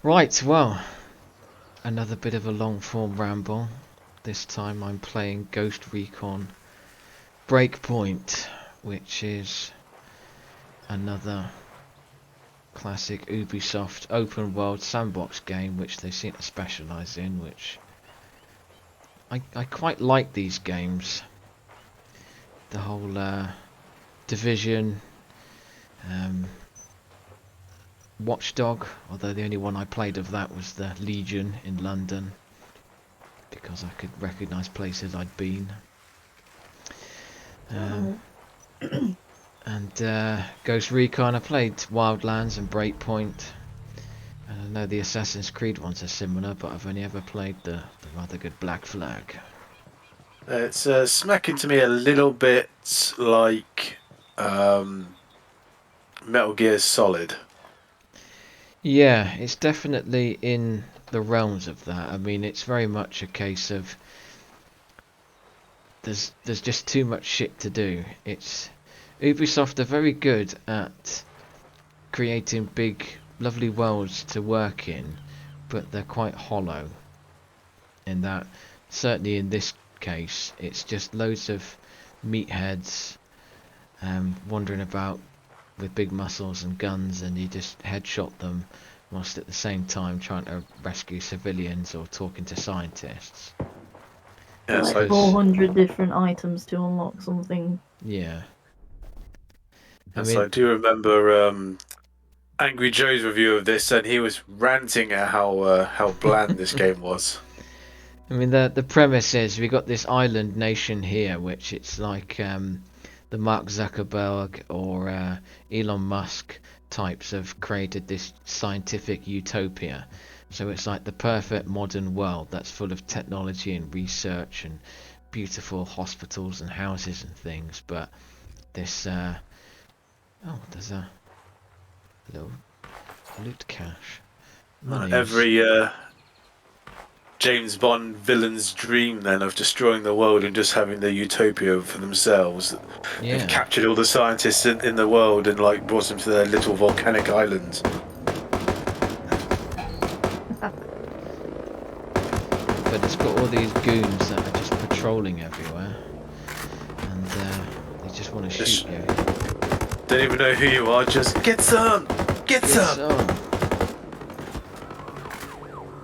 Right, well, another bit of a long form ramble. This time I'm playing Ghost Recon Breakpoint, which is another classic Ubisoft open world sandbox game which they seem to specialise in, which I quite like these games. The whole Division, Watchdog, although the only one I played of that was the Legion in London, because I could recognise places I'd been. And Ghost Recon, I played Wildlands and Breakpoint. And I know the Assassin's Creed ones are similar, but I've only ever played the rather good Black Flag. It's smacking to me a little bit like Metal Gear Solid. Yeah, it's definitely in the realms of that. I mean, it's very much a case of there's just too much shit to do. It's Ubisoft are very good at creating big, lovely worlds to work in, but they're quite hollow. In that, certainly in this case, it's just loads of meatheads wandering about with big muscles and guns, and you just headshot them whilst at the same time trying to rescue civilians or talking to scientists. Yeah, like so 400 different items to unlock something. Yeah. I do remember Angry Joe's review of this, and he was ranting at how bland this game was. I mean, the premise is we got this island nation here, which it's like the Mark Zuckerberg or Elon Musk types have created this scientific utopia. So it's like the perfect modern world that's full of technology and research and beautiful hospitals and houses and things. But this, there's a little loot cache. Every James Bond villain's dream then of destroying the world and just having the utopia for themselves. Yeah. They've captured all the scientists in the world and like brought them to their little volcanic island. But it's got all these goons that are just patrolling everywhere, and they just want to shoot you. Don't even know who you are, just get some! Get some!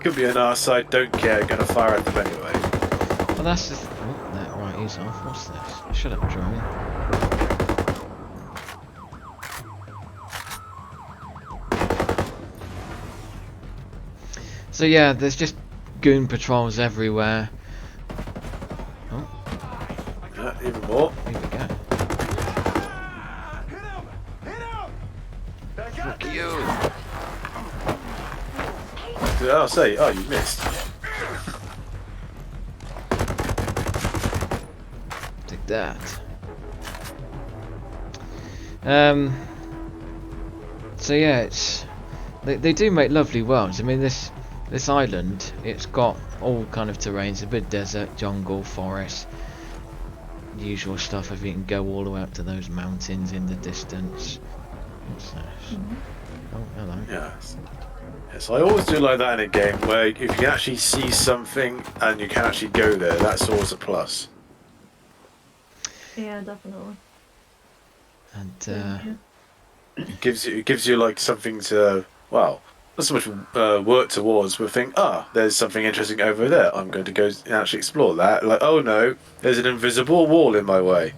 Could be an arse side, don't care, gonna fire at them anyway. Well, that's the right, he's off. What's this? Shut up, drone. So yeah, there's just goon patrols everywhere. Oh. Yeah, even more. Here we go. Fuck you! I'll say, oh, you missed. Take that. So yeah, it's they do make lovely worlds. I mean, this island, it's got all kind of terrains, a bit desert, jungle, forest, usual stuff. If you can go all the way up to those mountains in the distance. What's this? Oh, hello. Yes, I always do like that in a game where if you can actually see something and you can actually go there, that's always a plus. Yeah, definitely. And it gives you like something to, well, not so much work towards, but think, there's something interesting over there. I'm going to go and actually explore that. Like, oh no, there's an invisible wall in my way.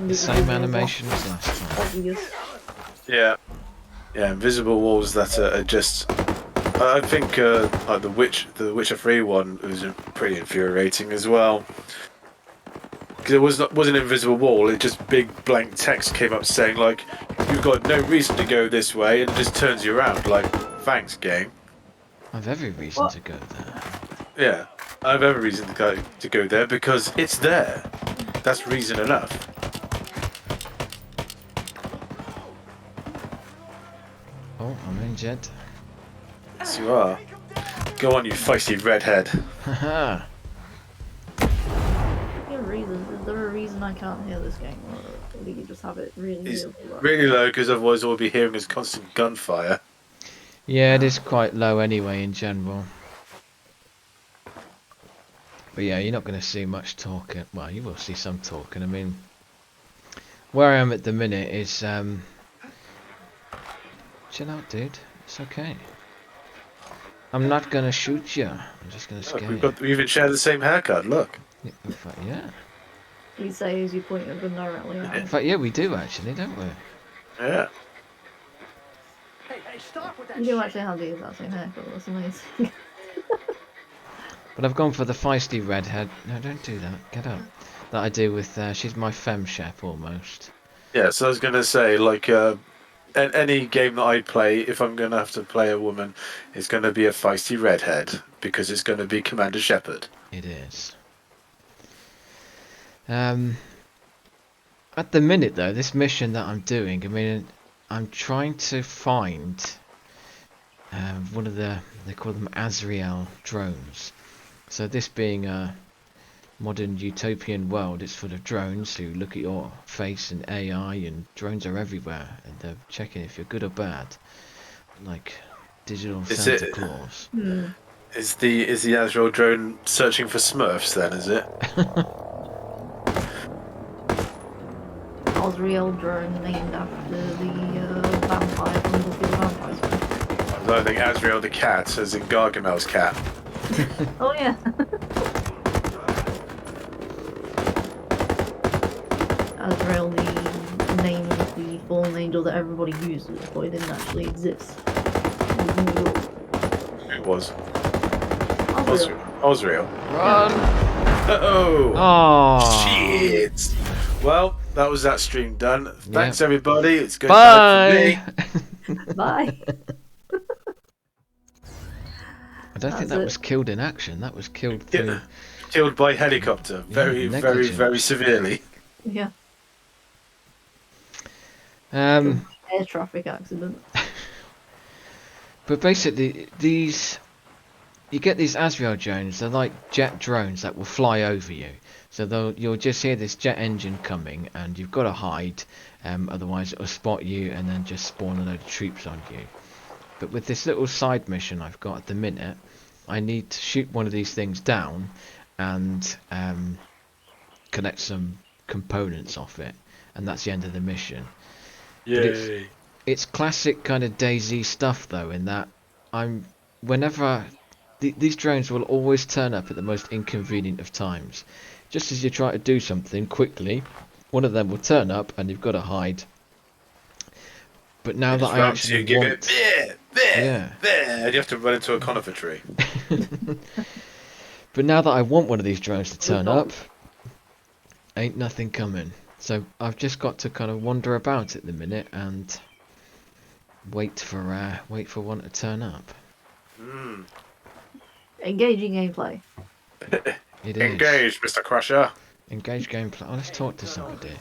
the same animation as last time. Obvious. Yeah, invisible walls that are just. I think like the Witcher 3 one was pretty infuriating as well. Because it wasn't an invisible wall, it just big blank text came up saying like, you've got no reason to go this way, and it just turns you around. Like, thanks game. I've every reason to go there. Yeah, I have every reason to go there because it's there. That's reason enough. Oh, I'm injured. Yes, you are. Go on, you feisty redhead. Haha. Is there a reason reason I can't hear this game, or do you just have it really, It's really low? really low because otherwise all we'll be hearing is constant gunfire. Yeah, it is quite low anyway in general. But yeah, you're not going to see much talking. Well, you will see some talking. I mean, where I am at the minute is chill out, dude. It's okay. I'm not gonna shoot you. I'm just gonna scare Look, you. we even share the same haircut. Look. Yeah, in fact, yeah. You say as you point your gun directly at In me. fact, yeah, we do actually, don't we? Yeah. Hey, stop with that You do shit. actually have the exact same haircut, that's amazing. But I've gone for the feisty redhead. No, don't do that. Get up. That I do with. She's my femme chef almost. Yeah, so I was gonna say, like, any game that I play, if I'm gonna have to play a woman, it's gonna be a feisty redhead because it's gonna be Commander Shepard. It is. At the minute though, this mission that I'm doing, I mean, I'm trying to find one of they call them Azrael drones. So this being a modern utopian world, it's full of drones who look at your face and AI, and drones are everywhere, and they're checking if you're good or bad, like digital Santa Claus. Is the Azrael drone searching for Smurfs then, is it? Osriel drone named after the vampire from Buffy the Vampire Slayer. I think Azrael the cat, as in Gargamel's cat. Oh yeah. Azrael, the name of the fallen angel that everybody uses, but it didn't actually exist. It was. Osriel. Osriel. Run! Oh! Oh! Shit! Well, that was that stream done. Thanks, Yeah. everybody. It's good Bye! for me. Bye. I don't think That's that it. was killed in action. That was killed through. Yeah. Killed by helicopter. Very, very, negligence. very severely. Yeah. Um, Air traffic accident. but basically, you get these Azrael drones. They're like jet drones that will fly over you. So you'll just hear this jet engine coming, and you've got to hide. Otherwise, it'll spot you and then just spawn a load of troops on you. But with this little side mission I've got at the minute, I need to shoot one of these things down and connect some components off it, and that's the end of the mission. Yay. It's classic kind of DayZ stuff though, in that these drones will always turn up at the most inconvenient of times. Just as you try to do something quickly, one of them will turn up and you've got to hide. But now that I actually give want... it there, Yeah. there, and you have to run into a conifer tree. But now that I want one of these drones to turn up, ain't nothing coming. So I've just got to kind of wander about at the minute and wait for one to turn up. Mm. Engaging gameplay. It is. Engage, Mr. Crusher. Engage gameplay. Oh, let's talk to somebody.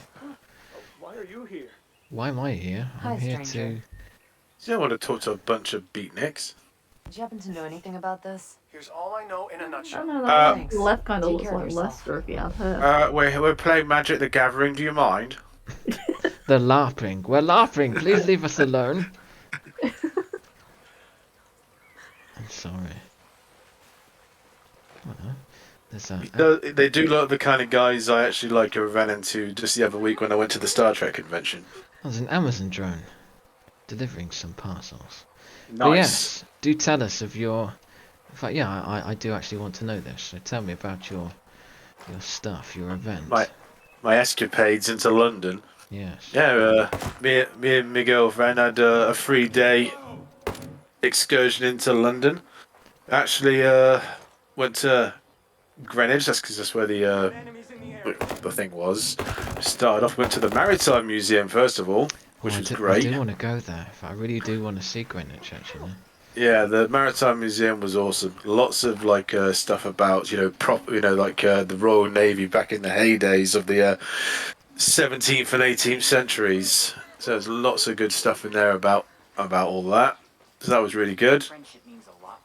Why are you here? Why am I here? Hi, I'm here stranger. You don't want to talk to a bunch of beatniks. Did you happen to know anything about this? Here's all I know in a I nutshell. don't know, that Thanks. left kind of Take looks care of like yourself. Lester if you had hair. We're playing Magic the Gathering. Do you mind? They're laughing. We're laughing. Please leave us alone. I'm sorry. There's that. They do look the kind of guys I actually like who I ran into just the other week when I went to the Star Trek convention. There's an Amazon drone delivering some parcels. Nice. But yes, do tell us of your... In fact, yeah, I do actually want to know this. So tell me about your stuff, your event. My escapades into London. Yes. Yeah, me and my girlfriend had a 3-day excursion into London. Actually, went to Greenwich. That's because that's where the thing was. Started off, went to the Maritime Museum first of all, which was I great. do want to go there. I really do want to see Greenwich, actually. Yeah, the Maritime Museum was awesome. Lots of like stuff about the Royal Navy back in the heydays of the 17th and 18th centuries. So there's lots of good stuff in there about all that. So that was really good.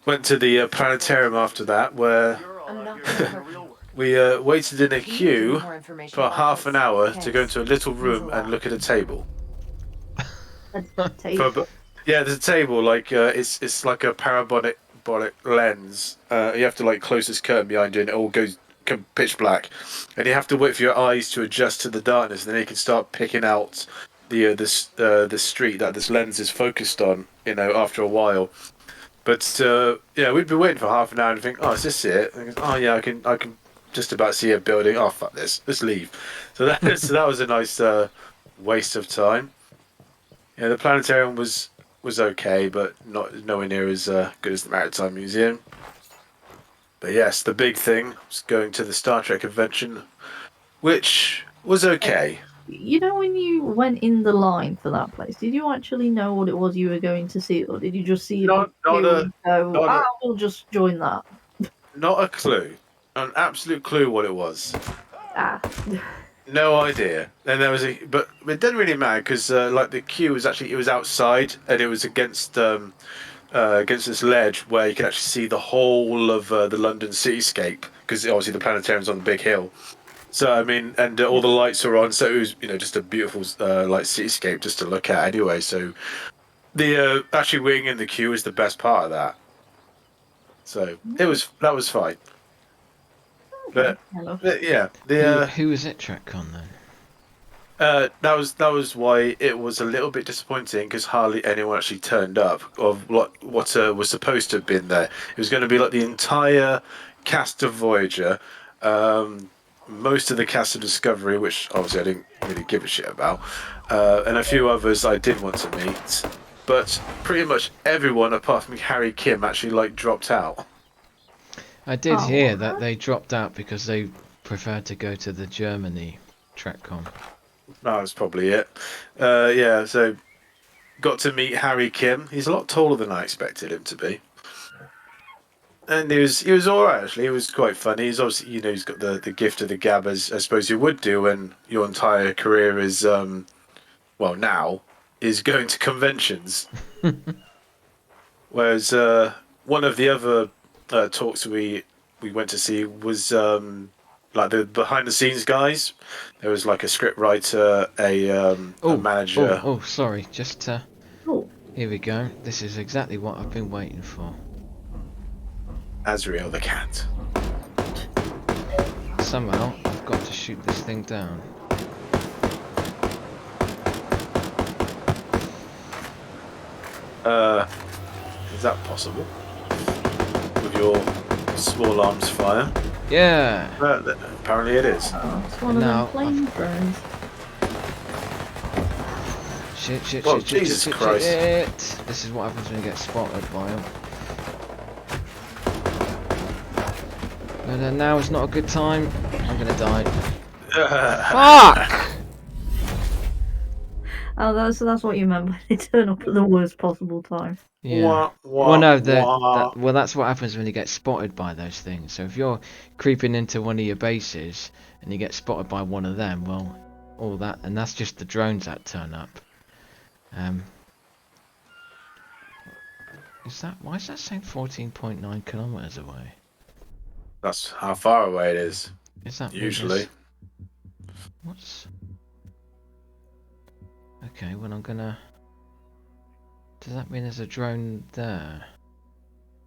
Went to the planetarium after that, where I'm not doing her real work. We waited in a Can you give me queue more information for about half this? an hour to go Thanks. into a little Means a room lot. and look at a table. A tape. Yeah, there's a table like it's like a parabolic lens. You have to like close this curtain behind you, and it all goes pitch black, and you have to wait for your eyes to adjust to the darkness, and then you can start picking out the street that this lens is focused on. You know, after a while. But yeah, we'd been waiting for half an hour and think, oh, is this it? And oh yeah, I can just about see a building. Oh fuck this, let's leave. So that was a nice waste of time. Yeah, the planetarium was okay, but not nowhere near as good as the Maritime Museum. But yes, the big thing was going to the Star Trek convention, which was okay. You know, when you went in the line for that place, did you actually know what it was you were going to see, or did you just see a big Not queue a and go, not a we'll just join that? not a clue, an absolute clue what it was. Ah. No idea. And there was but it didn't really matter because like the queue was actually it was outside and it was against this ledge where you could actually see the whole of the London cityscape because obviously the planetarium's on the big hill. So I mean, and all the lights are on, so it was just a beautiful like cityscape just to look at anyway. So the actually waiting in the queue is the best part of that. So that was fine. But, Hello. yeah, the Who was at TrekCon then? that was why it was a little bit disappointing because hardly anyone actually turned up of what was supposed to have been there. It was going to be like the entire cast of Voyager, most of the cast of Discovery, which obviously I didn't really give a shit about, and a few others I did want to meet, but pretty much everyone apart from Harry Kim actually like dropped out. I did Oh, hear what? that they dropped out because they preferred to go to the Germany TrekCon. That was probably it. Yeah, so got to meet Harry Kim. He's a lot taller than I expected him to be. And he was all right actually. He was quite funny. He's obviously he's got the gift of the gab as I suppose you would do when your entire career is well now is going to conventions. Whereas one of the other talks we went to see was like the behind the scenes guys. There was like a script writer, a manager. Oh, sorry. Just Oh, here we go. This is exactly what I've been waiting for. Azrael the cat. Somehow I've got to shoot this thing down. Is that possible? With your small arms fire? Yeah. Apparently it is. it's one Now, of them plane drones. Shit, Oh, shit, Jesus Christ. shit. This is what happens when you get spotted by them. No, now is not a good time. I'm gonna die. Fuck! Oh, that's what you meant by they turn up at the worst possible time. Yeah. Wah, wah, Well, no, wah. that's what happens when you get spotted by those things. So if you're creeping into one of your bases and you get spotted by one of them, well, all that, and that's just the drones that turn up. Why is that saying 14.9 kilometers away? That's how far away it is. Is that Usually. What's... Okay, well I'm gonna... Does that mean there's a drone there?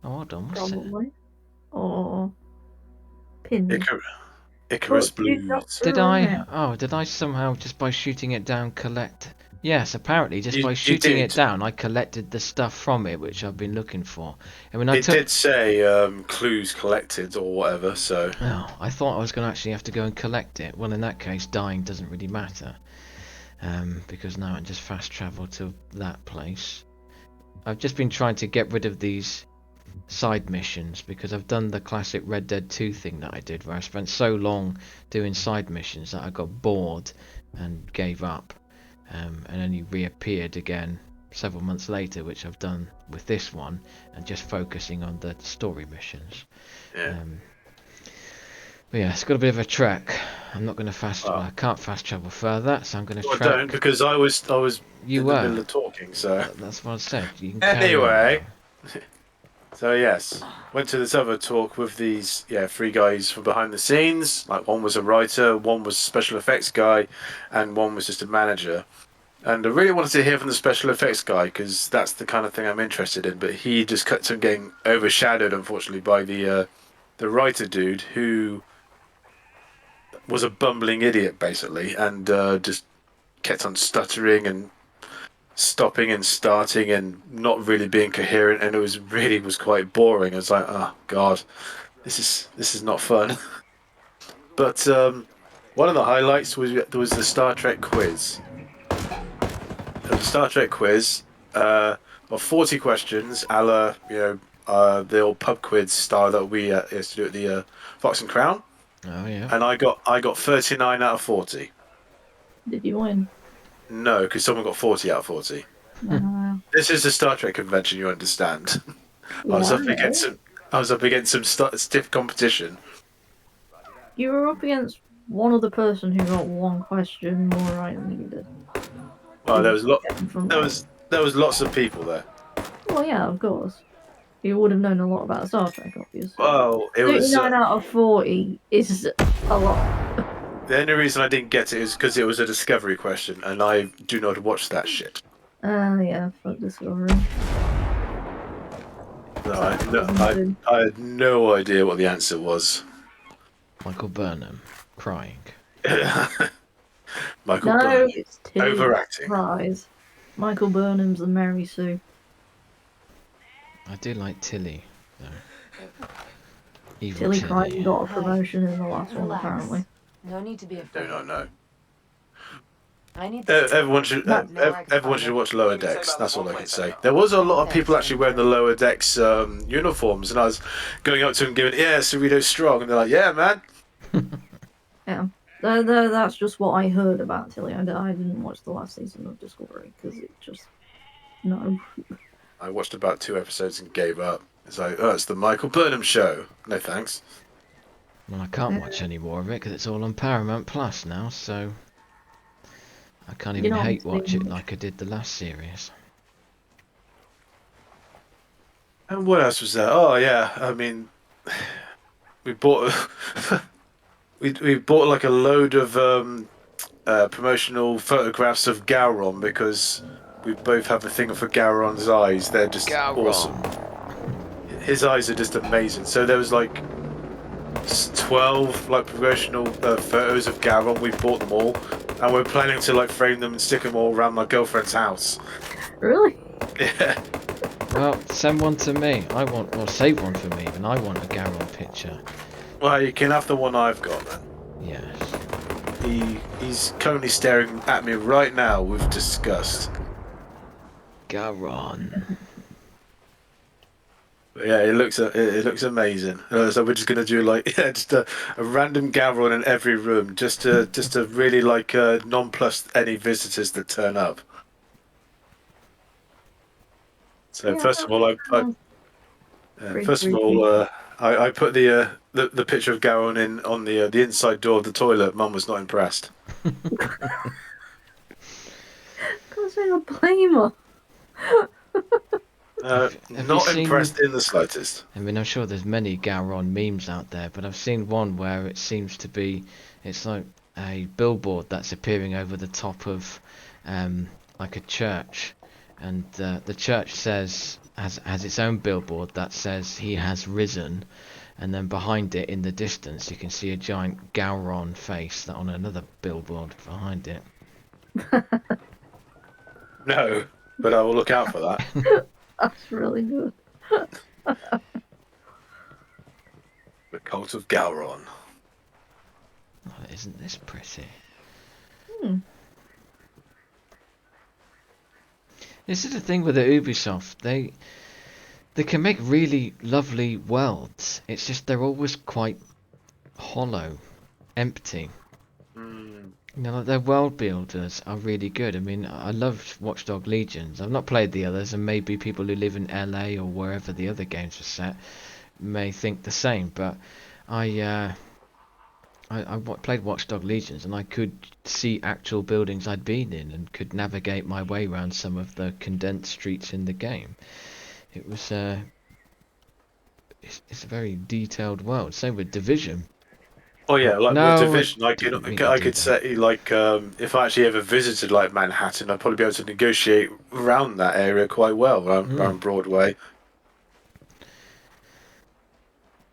Oh, hold on, what's it? Probably. Or pins. Icarus Oh, you Blues. got Did the I? rocket. Oh, did I somehow, just by shooting it down, collect... Yes, apparently, just by You shooting it did. down, I collected the stuff from it, which I've been looking for. And when I It did say clues collected or whatever, so... Oh, I thought I was going to actually have to go and collect it. Well, in that case, dying doesn't really matter. Because now I can just fast travel to that place. I've just been trying to get rid of these side missions because I've done the classic Red Dead 2 thing that I did, where I spent so long doing side missions that I got bored and gave up, and only reappeared again several months later, which I've done with this one, and just focusing on the story missions. Yeah. But yeah, it's got a bit of a trek. I'm not going to Oh. I can't fast travel further, so I'm going to Well, trek. don't, because I was You in were. the middle of talking, so... That's what I said. You can carry on Anyway... So yes, went to this other talk with these three guys from behind the scenes. Like one was a writer, one was a special effects guy, and one was just a manager. And I really wanted to hear from the special effects guy because that's the kind of thing I'm interested in. But he just kept on getting overshadowed, unfortunately, by the writer dude who was a bumbling idiot basically, and just kept on stuttering and stopping and starting and not really being coherent, and it was quite boring. I was like, oh god, this is not fun. But one of the highlights was the Star Trek quiz. There was a Star Trek quiz of 40 questions, a la the old pub quiz style that we used to do at the Fox and Crown, Oh yeah. and I got 39 out of 40. Did you win? No, because someone got 40 out of 40. This is a Star Trek convention, you understand. I was up against some stiff competition. You were up against one other person who got one question more right than you did. Well, there was. there was lots of people there. Well, yeah, of course. You would have known a lot about Star Trek, obviously. Well, it was 39 out of 40 is a lot. the only reason I didn't get it is because it was a Discovery question, and I do not watch that shit. Yeah, fuck Discovery. No, I had no idea what the answer was. Michael Burnham crying. Michael No, Burnham it's Tilly. overacting. Surprise. Michael Burnham's the Mary Sue. I do like Tilly, though. Evil Tilly Tilly. Crichton got a promotion in the last one, Relax. apparently. No need to be Do afraid. not know. I need Everyone should watch Lower Decks. That's all I can say. There was a lot of people actually wearing the Lower Decks uniforms, and I was going up to them giving, "Yeah, Cerrito's strong," and they're like, "Yeah, man." Yeah. That's just what I heard about Tilly. I didn't watch the last season of Discovery, because it just... No. I watched about 2 episodes and gave up. It's like, oh, it's the Michael Burnham show. No thanks. Well, I can't watch any more of it because it's all on Paramount Plus now, so I can't even hate watch it like I did the last series. And what else was there? Oh yeah, I mean, we bought we bought like a load of promotional photographs of Gowron because we both have a thing for Gowron's eyes. They're just awesome. His eyes are just amazing. So there was like 12 like promotional photos of Gowron. We bought them all, and we're planning to like frame them and stick them all around my girlfriend's house. Really? Yeah. Well, send one to me. Save one for me, and I want a Gowron picture. Well, you can have the one I've got then. Yes. He's currently staring at me right now with disgust. Gowron. But yeah, it looks amazing. So we're just gonna do like just a random Gowron in every room, just to really like nonplus any visitors that turn up. So Yeah, first of all, I put the picture of Gowron in on the inside door of the toilet. Mum was not impressed. Because I'm a blamer. Not impressed in the slightest. I mean, I'm sure there's many Gowron memes out there, but I've seen one where it seems to be, it's like a billboard that's appearing over the top of like a church, and the church has its own billboard that says he has risen, and then behind it in the distance you can see a giant Gowron face that on another billboard behind it. No, but I will look out for that. That's really good. The Cult of Gowron. Oh, isn't this pretty? This is the thing with the Ubisoft. They can make really lovely worlds. It's just they're always quite hollow, empty. You know, like their world builders are really good. I mean, I loved Watch Dogs Legions. I've not played the others, and maybe people who live in LA or wherever the other games are set may think the same. But I played Watch Dogs Legions, and I could see actual buildings I'd been in, and could navigate my way around some of the condensed streets in the game. It was it's a very detailed world. Same with Division. Oh yeah, like with No, I Division, I could didn't mean to I do could that. say like if I actually ever visited like Manhattan, I'd probably be able to negotiate around that area quite well, around Broadway.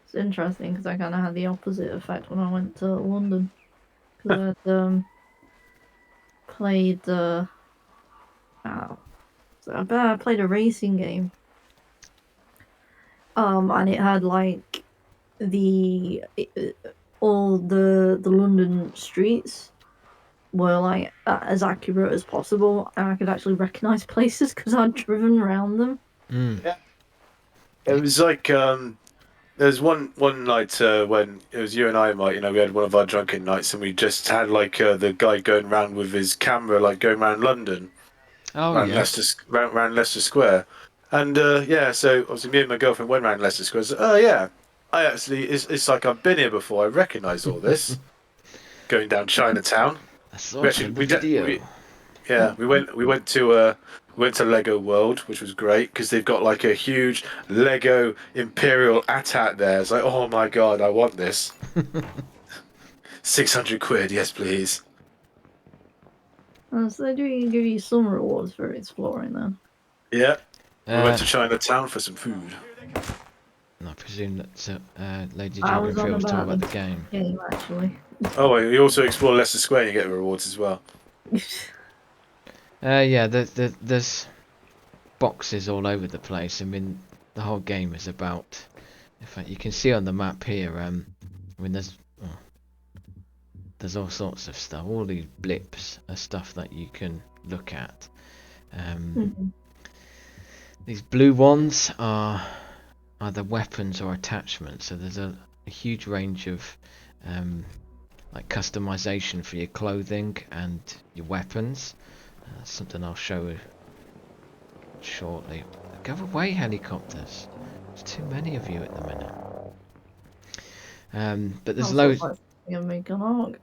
It's interesting because I kind of had the opposite effect when I went to London because I'd played oh, so I played a racing game and it had like all the London streets were like as accurate as possible, and I could actually recognize places because I'd driven around them. Mm. Yeah, it was like there's one night when it was you and I, Mike. You know, we had one of our drunken nights, and we just had like the guy going around with his camera, like going around London, Oh around yeah. around Leicester Square, and yeah. So obviously, me and my girlfriend went around Leicester Square. So, oh yeah, I actually it's like I've been here before. I recognise all this. Going down Chinatown. I We saw it actually on the video. yeah, we went to Lego World, which was great because they've got like a huge Lego Imperial AT-AT there. It's like, oh my god, I want this. 600 quid, yes please. So they do give you some rewards for exploring then. Yeah, we went Uh, to Chinatown for some food. and I presume that Lady I was Geography on was talking about about the the game. game actually. Oh, you also explore Leicester Square and you get rewards as well. Yeah, there's boxes all over the place. I mean, the whole game is about. In fact, you can see on the map here. I mean, there's all sorts of stuff. All these blips are stuff that you can look at. Mhm. These blue ones are either weapons or attachments. So there's a huge range of like customization for your clothing and your weapons. That's something I'll show you shortly. Go away, helicopters. There's too many of you at the minute. But there's Also, loads, like, make an arc.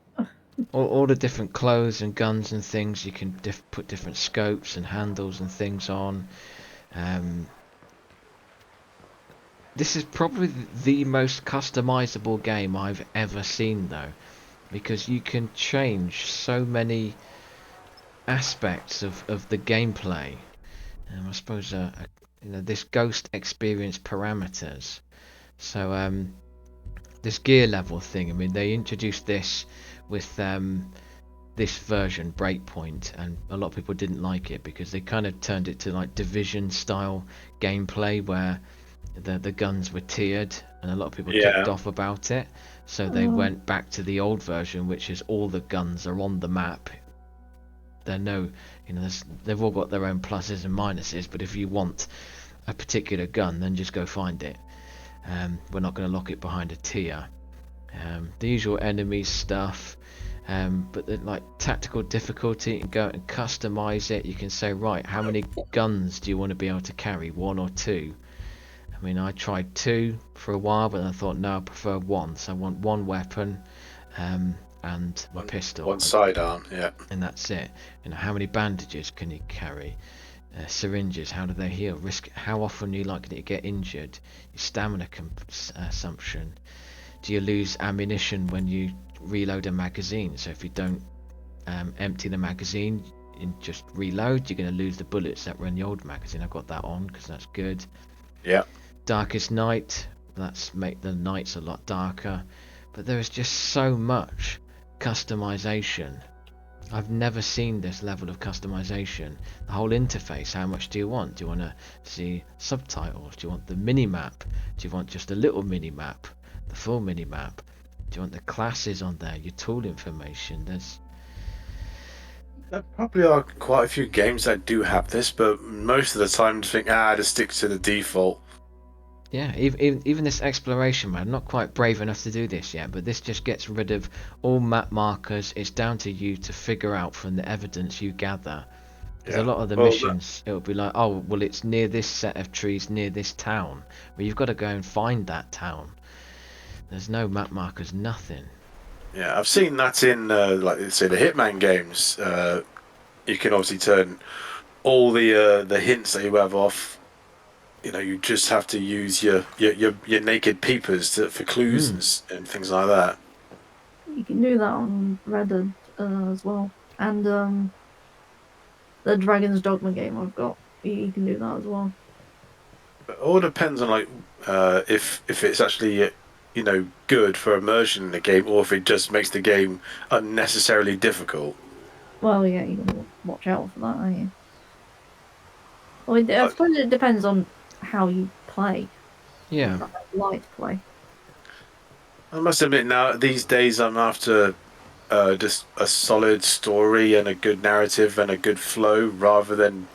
all the different clothes and guns and things. You can put different scopes and handles and things on. This is probably the most customizable game I've ever seen, though, because you can change so many aspects of the gameplay. I suppose you know, this ghost experience parameters. So this gear level thing. I mean, they introduced this with this version Breakpoint, and a lot of people didn't like it because they kind of turned it to like Division style gameplay where the guns were tiered, and a lot of people kicked off about it. So they went back to the old version, which is all the guns are on the map. They're you know, they've all got their own pluses and minuses, but if you want a particular gun, then just go find it. We're not going to lock it behind a tier. The usual enemies stuff, but the like tactical difficulty, you can go and customize it. You can say, right, how many guns do you want to be able to carry, 1 or 2? I mean, I tried 2 for a while, but I thought, no, I prefer 1. So I want 1 weapon and my pistol. One sidearm, yeah. And that's it. You know, how many bandages can you carry? Syringes, how do they heal? How often are you likely to get injured? Your stamina consumption. Do you lose ammunition when you reload a magazine? So if you don't empty the magazine and just reload, you're going to lose the bullets that were in the old magazine. I've got that on because that's good. Yeah. Darkest night, that's make the nights a lot darker. But there is just so much customization. I've never seen this level of customization. The whole interface, how much do you want? Do you want to see subtitles? Do you want the mini-map? Do you want just a little mini-map? The full mini-map? Do you want the classes on there? Your tool information? There probably are quite a few games that do have this, but most of the time just think, just stick to the default. Yeah, even this exploration mode, I'm not quite brave enough to do this yet, but this just gets rid of all map markers. It's down to you to figure out from the evidence you gather. Because a lot of the missions, it'll be like, oh, well, it's near this set of trees, near this town. Well, you've got to go and find that town. There's no map markers, nothing. Yeah, I've seen that in, like, say, the Hitman games. You can obviously turn all the hints that you have off, you know, you just have to use your naked peepers for clues and things like that. You can do that on Red Dead as well, and the Dragon's Dogma game I've got. You can do that as well. It all depends on like if it's actually you know good for immersion in the game, or if it just makes the game unnecessarily difficult. Well, yeah, you can watch out for that, aren't you? Well, I Like, suppose it depends on how you play, Yeah. how you like to play. I must admit, now these days I'm after just a solid story and a good narrative and a good flow rather than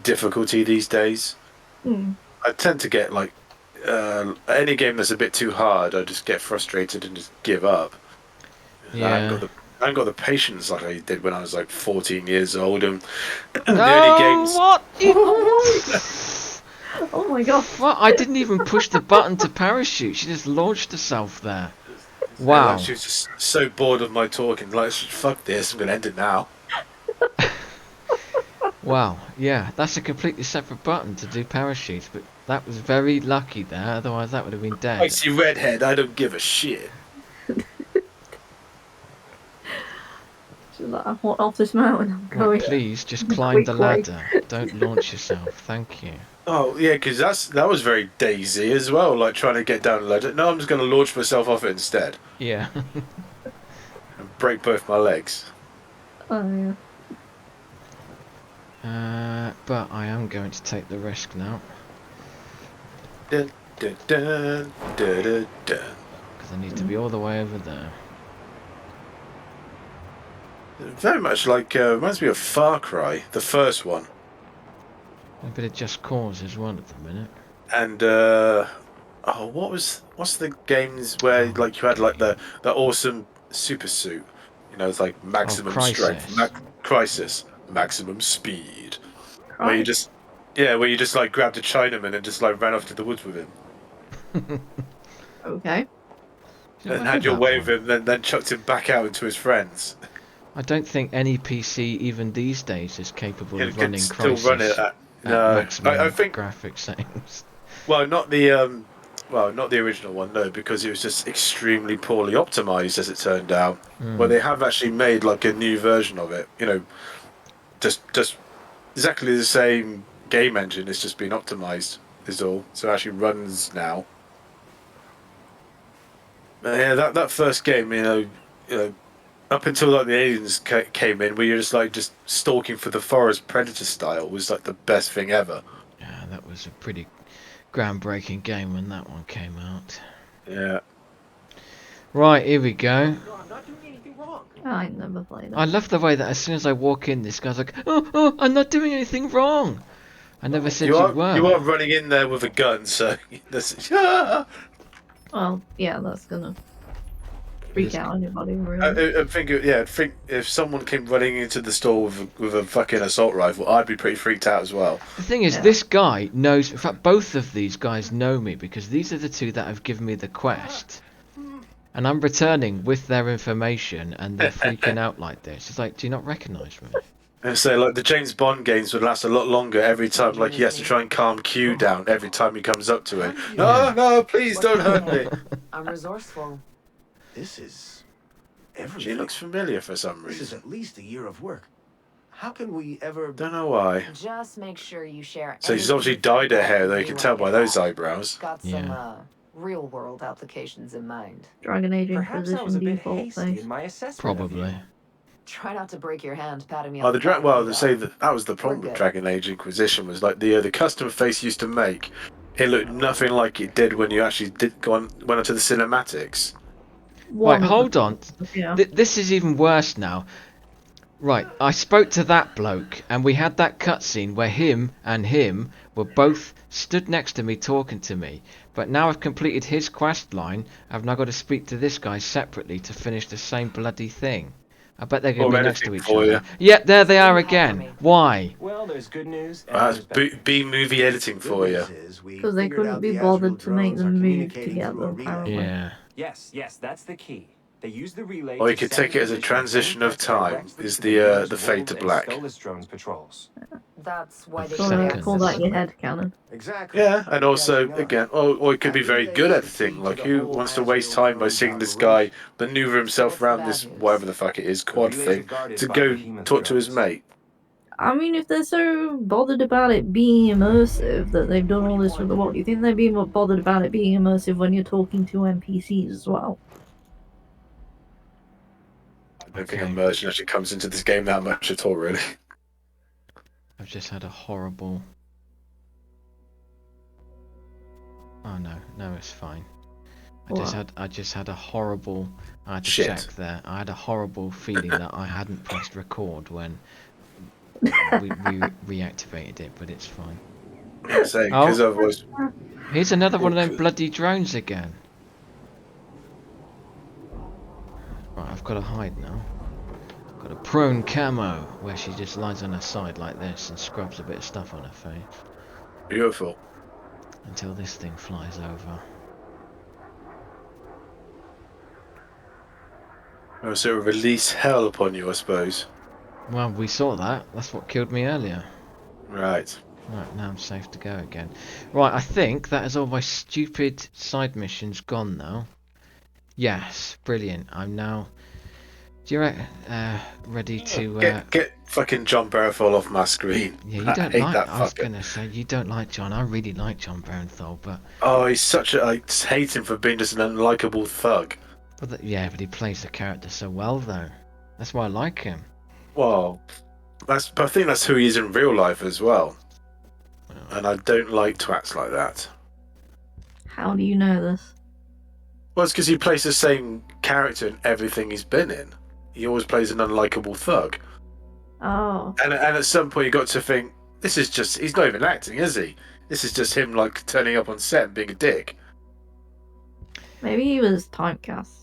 difficulty these days. Hmm. I tend to get like any game that's a bit too hard, I just get frustrated and just give up. Yeah. I haven't got the patience like I did when I was like 14 years old, and the only No, games. what? Oh my god! What? I didn't even push the button to parachute. She just launched herself there. Yeah, Wow. like, she was just so bored of my talking. Like, fuck this, I'm gonna end it now. Wow. Yeah, that's a completely separate button to do parachutes, but that was very lucky there. Otherwise, that would have been dead. Icy redhead, I don't give a shit. She's like, I want off this mountain. I'm Right, going. please just the climb the quick way. ladder. Don't launch yourself. Thank you. Oh yeah, because that was very Daisy as well. Like trying to get down the ladder. No, I'm just gonna launch myself off it instead Yeah. and break both my legs. Oh yeah. But I am going to take the risk now Dun, dun, dun, dun, dun, dun. because I need to be all the way over there. Very much like reminds me of Far Cry, the first one. A bit of Just Cause as well at the minute. And what's the games where like you had like the awesome super suit, you know, it's like maximum strength, crisis, maximum speed, where you just where you just like grabbed a Chinaman and just like ran off to the woods with him Okay. and had your way with him, then chucked him back out into his friends. I don't think any PC even these days is capable You of can running still Crysis run it at maximum I think graphic settings. well not the not the original one, no, because it was just extremely poorly optimized as it turned out. Well, they have actually made like a new version of it, you know, just exactly the same game engine. It's just been optimized, is all. So it actually runs now. But yeah, that first game, you know, up until like the aliens came in, where you're just stalking for the forest predator style, was like the best thing ever. Yeah, that was a pretty groundbreaking game when that one came out. Yeah. Right, here we go. No, I'm not doing anything wrong. I never played that. I love the way that as soon as I walk in, this guy's like, oh, I'm not doing anything wrong. I never said you were. You are running in there with a gun, so that's. Well, yeah, that's gonna freak out anybody, really. I think if someone came running into the store with a fucking assault rifle, I'd be pretty freaked out as well. The thing is, Yeah. this guy knows. In fact, both of these guys know me because these are the two that have given me the quest, and I'm returning with their information, and they're freaking out like this. It's like, do you not recognise me? And so, like, the James Bond games would last a lot longer every time. Like, he has to try and calm Q down every time he comes up to it. No, please don't hurt me. I'm resourceful. This is She everything. looks familiar for some This is reason. at least a year of work. How can we ever? Don't know why. Just make sure you share. So she's anything obviously dyed her hair, though. You can when tell get by those back. eyebrows. Got some Yeah. real world applications in mind. Dragon Age Perhaps I was Inquisition a bit default hasty face. in my assessment. Probably. Try not to break your hand patting me Oh, on the the back. well, they say that was the problem We're with good. Dragon Age Inquisition was like the custom face used to make. It looked nothing like it did when you actually went onto the cinematics. Right, hold on. Yeah. This is even worse now. Right, I spoke to that bloke, and we had that cutscene where him and him were both stood next to me talking to me. But now I've completed his quest line, I've now got to speak to this guy separately to finish the same bloody thing. I bet they're going to Or be next to anything each for other. you. Yeah, there they are Didn't happen to again. me. Why? Well, there's good news and That's there's bad. B movie editing for you. Because they couldn't be bothered to make them move together, apparently. Yeah. Yes, that's the key. They use the relay Or you to could send take it as a position transition any of threats time, directly is to the nearest the fade to Wolves and black. Stolas drones patrols. That's why Of they Call, carry call seconds. that your secret. head cannon. Exactly. Yeah, and also, Gathering up. again, or it could And be very relay good is at the the thing. key Like, to the who whole wants to waste Azrael time by drones seeing this guy operation. maneuver himself What's around the this, bad news? whatever the fuck it is, The quad relays are thing, guarded to by go behemoth talk to his drones. mate? I mean, if they're so bothered about it being immersive that they've done all this with the what, do you think they'd be more bothered about it being immersive when you're talking to NPCs as well? I don't think Okay. immersion actually comes into this game that much at all, really. I've just had a horrible... Oh no, no, it's fine. I just had a horrible... I had to Shit. check there. I had a horrible feeling that I hadn't pressed record when we reactivated it, but it's fine. I'm saying, because otherwise... Here's another one of them bloody drones again. Right, I've got to hide now. I've got a prone camo, where she just lies on her side like this and scrubs a bit of stuff on her face. Beautiful. Until this thing flies over. Oh, so it'll release hell upon you, I suppose. Well, we saw that. That's what killed me earlier. Right. Right, now I'm safe to go again. Right, I think that is all my stupid side missions gone now. Yes, brilliant. I'm now... Do you ready to... Get fucking John Berenthal off my screen. Yeah, you I don't hate like... that I was fucker. going to say, you don't like John. I really like John Berenthal, but... Oh, he's such a... I just hate him for being just an unlikable thug. Yeah, but he plays the character so well, though. That's why I like him. Well, but I think that's who he is in real life as well. And I don't like twats like that. How do you know this? Well, it's because he plays the same character in everything he's been in. He always plays an unlikable thug. Oh. And at some point you got to think, this is just... He's not even acting, is he? This is just him, like, turning up on set and being a dick. Maybe he was typecast.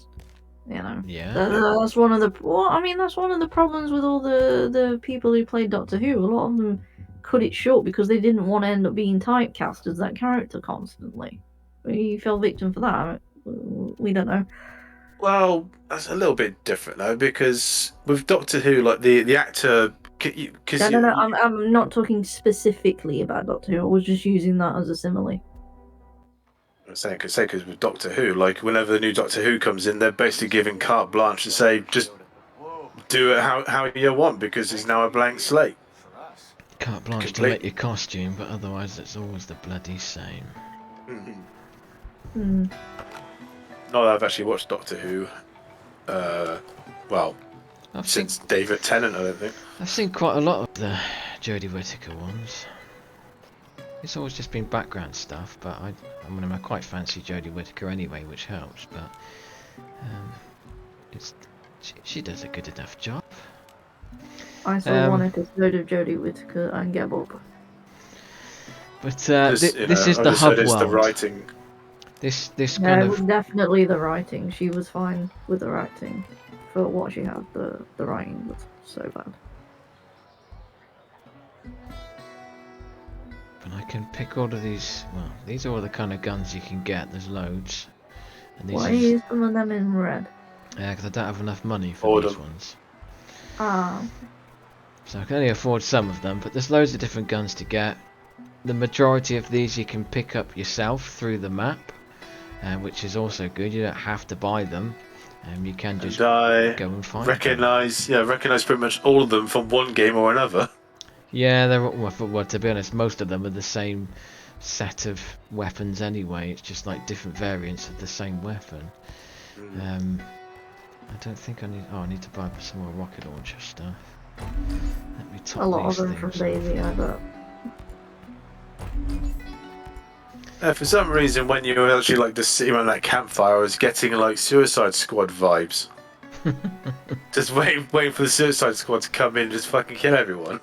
You know. Yeah. That's one of the... Well, I mean, that's one of the problems with all the people who played Doctor Who. A lot of them cut it short because they didn't want to end up being typecast as that character constantly. He fell victim for that. We don't know. Well, that's a little bit different though, because with Doctor Who, like the actor, No. I'm not talking specifically about Doctor Who. I was just using that as a simile. I'm saying because with Doctor Who, like whenever the new Doctor Who comes in, they're basically giving carte blanche to say just do it how you want because he's now a blank slate. Carte blanche to Complete. make your costume, but otherwise it's always the bloody same. Hmm. Not that I've actually watched Doctor Who. Well, since David Tennant, I don't think. I've seen quite a lot of the Jodie Whittaker ones. It's always just been background stuff, but I quite fancy Jodie Whittaker anyway, which helps. But she does a good enough job. I saw one episode of Jodie Whittaker and gave up. But this is the I just hub heard it's the world. writing. This No, kind it of was definitely the writing. She was fine with her acting. For what she had, the writing was so bad. But I can pick all of these. Well, these are all the kind of guns you can get. There's loads. And these Why are is some of them in red? because I don't have enough money for these ones. Ah, So I can only afford some of them, but there's loads of different guns to get. The majority of these you can pick up yourself through the map, which is also good. You don't have to buy them. You can just And I go and find them. recognize pretty much all of them from one game or another. Yeah, they're well, to be honest, most of them are the same set of weapons anyway. It's just like different variants of the same weapon. I don't think I need. Oh, I need to buy some more rocket launcher stuff. Let me top a lot of these them from things. Daisy, I bet. For some reason, when you were actually like just sitting around that campfire, I was getting like Suicide Squad vibes. Just waiting for the Suicide Squad to come in and just fucking kill everyone.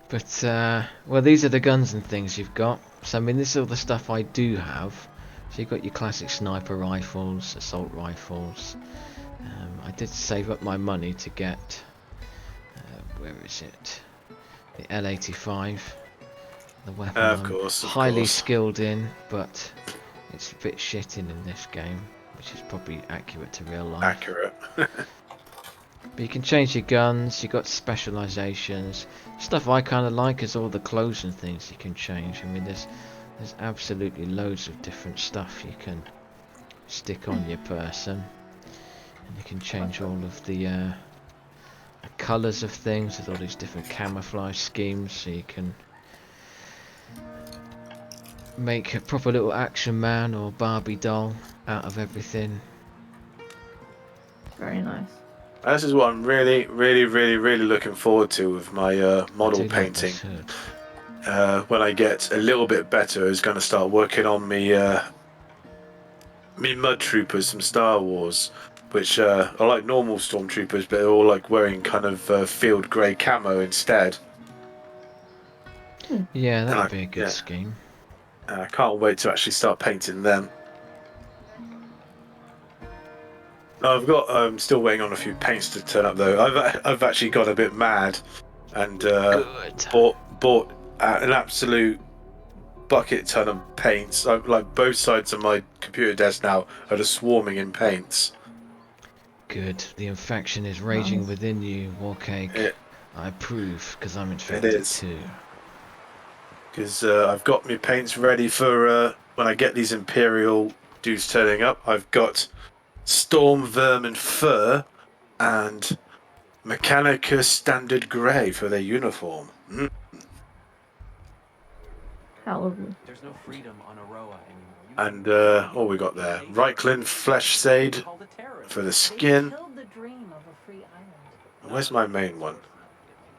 But well, these are the guns and things you've got. So I mean, this is all the stuff I do have. So you've got your classic sniper rifles, assault rifles. I did save up my money to get. Where is it? The L85. The weapon Of I'm course, of highly course. skilled in, but it's a bit shit in this game. which is probably accurate to real life. Accurate. But you can change your guns, you got specializations. Stuff I kind of like is all the clothes and things you can change. I mean, there's absolutely loads of different stuff you can stick on your person. And you can change all of the colours of things with all these different camouflage schemes, so you can make a proper little action man or Barbie doll out of everything. Very nice. This is what I'm really looking forward to with my model I do like painting. this hood. When I get a little bit better, is going to start working on me mud troopers from Star Wars, which are like normal stormtroopers, but they're all like wearing kind of field grey camo instead. Yeah, And that'd be a good yeah. scheme. I can't wait to actually start painting them. I'm still waiting on a few paints to turn up though. I've actually got a bit mad and Good. bought an absolute bucket ton of paints. Like both sides of my computer desk now are just swarming in paints. Good. The infection is raging Nice. within you, Warcake. I approve, because I'm infected is. too. Because I've got my paints ready for when I get these Imperial dudes turning up. I've got Storm Vermin Fur and Mechanica Standard Grey for their uniform. How lovely. There's no freedom on Aroa anymore. And what we got there? Reiklin Flesh Sade for the skin. Where's my main one?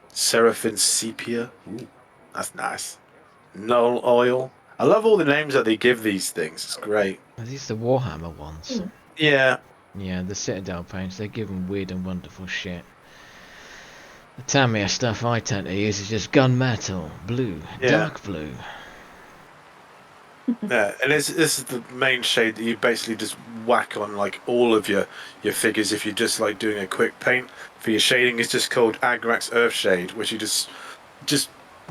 Seraphim Sepia. Ooh, that's nice. Null Oil. I love all the names that they give these things. It's great. Are these the Warhammer ones? Yeah. Yeah, the Citadel paints, they give them weird and wonderful shit. The Tamiya stuff I tend to use is just gunmetal, blue, dark blue. Yeah, and this is the main shade that you basically just whack on like all of your figures if you're just like doing a quick paint. For your shading, it's just called Agrax Earth Shade, which you just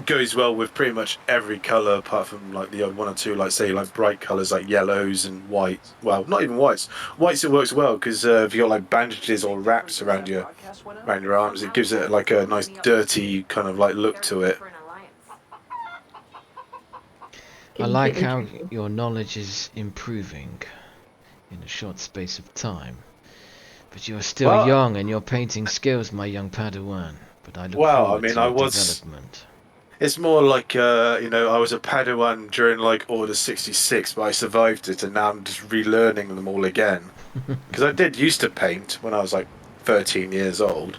goes well with pretty much every colour apart from like the odd one or two, like say like bright colours like yellows and white. Well, not even whites. Whites it works well because if you got like bandages or wraps around your arms, it gives it like a nice dirty kind of like look to it. I like how your knowledge is improving in a short space of time. But you are still young and your painting skills, my young Padawan. But I look forward to your development. It's more like, I was a Padawan during like Order 66, but I survived it and now I'm just relearning them all again. Because I did used to paint when I was like 13 years old.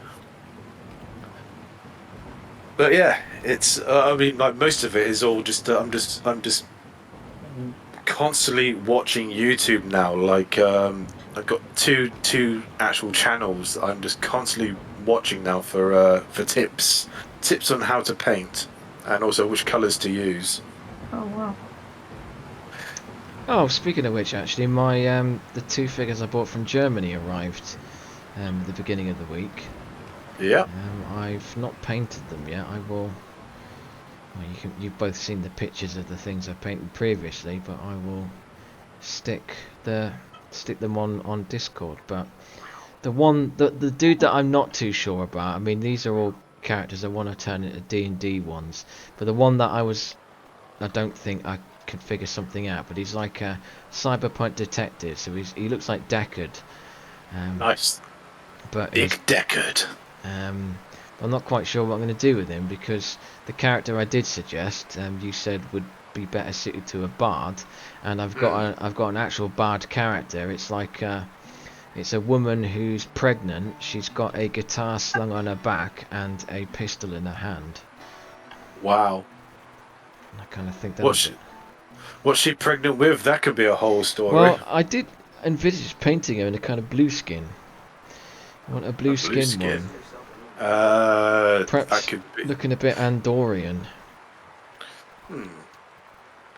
But yeah, it's, like most of it is all just, I'm just constantly watching YouTube now. Like, I've got two actual channels that I'm just constantly watching now for tips on how to paint. And also which colours to use. Oh wow. Oh, speaking of which, actually, my the two figures I bought from Germany arrived at the beginning of the week. Yeah. I've not painted them yet. I will. Well, you've both seen the pictures of the things I painted previously, but I will stick them on Discord. But the dude that I'm not too sure about. I mean, these are all characters I want to turn into D&D ones, but the one that I don't think I could figure something out, but he's like a cyberpunk detective, so he looks like Deckard. Nice. But Big Deckard. I'm not quite sure what I'm going to do with him, because the character I did suggest, you said would be better suited to a bard, and I've got an actual bard character. It's like it's a woman who's pregnant. She's got a guitar slung on her back and a pistol in her hand. Wow. And I kind of think that. What's she pregnant with? That could be a whole story. Well, I did envisage painting her in a kind of blue skin. I want a blue skin one. Perhaps that could be looking a bit Andorian.